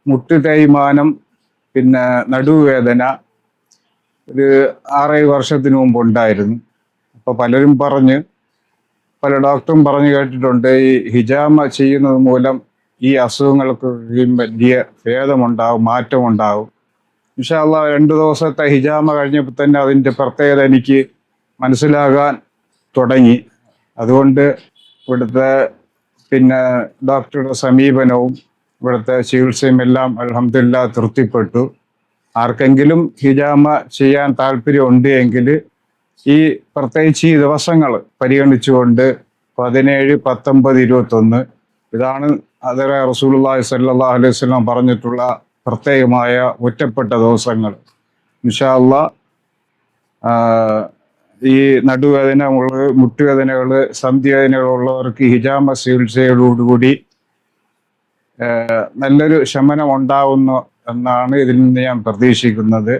മുട്ട് തേയ്മാനം, പിന്നെ നടുവേദന ഒരു 6-7 വർഷത്തിന് മുമ്പ് ഉണ്ടായിരുന്നു. അപ്പോൾ പലരും പല ഡോക്ടറും പറഞ്ഞു കേട്ടിട്ടുണ്ട്, ഈ ഹിജാമ ചെയ്യുന്നത് മൂലം ഈ അസുഖങ്ങൾക്ക് വലിയ ഭേദമുണ്ടാവും, മാറ്റമുണ്ടാവും. ഇൻഷാ അള്ളാ 2 ദിവസത്തെ ഹിജാമ കഴിഞ്ഞപ്പോൾ തന്നെ അതിൻ്റെ പ്രത്യേകത എനിക്ക് മനസ്സിലാകാൻ തുടങ്ങി. അതുകൊണ്ട് ഇവിടുത്തെ പിന്നെ ഡോക്ടറുടെ സമീപനവും ഇവിടുത്തെ ചികിത്സയും എല്ലാം അൽഹംദുലില്ലാ തൃപ്തിപ്പെട്ടു. ആർക്കെങ്കിലും ഹിജാമ ചെയ്യാൻ താല്പര്യമുണ്ട് എങ്കിൽ ഈ പ്രത്യേകിച്ച് ഈ ദിവസങ്ങൾ പരിഗണിച്ചുകൊണ്ട് 17, 19, 21 ഇതാണ് അതര റസൂലുള്ളാഹി സ്വല്ലല്ലാഹു അലൈഹി വസല്ലം പറഞ്ഞിട്ടുള്ള പ്രത്യേകമായ ഒറ്റപ്പെട്ട ദിവസങ്ങൾ. ഇൻഷാ അള്ളാ ഈ നടുവേദന, മുട്ടുവേദനകൾ, സന്ധിവേദനകളുള്ളവർക്ക് ഹിജാമ ചികിത്സയോടുകൂടി നല്ലൊരു ശമനം ഉണ്ടാവുന്നു എന്നാണ് ഇതിൽ നിന്ന് ഞാൻ പ്രതീക്ഷിക്കുന്നത്.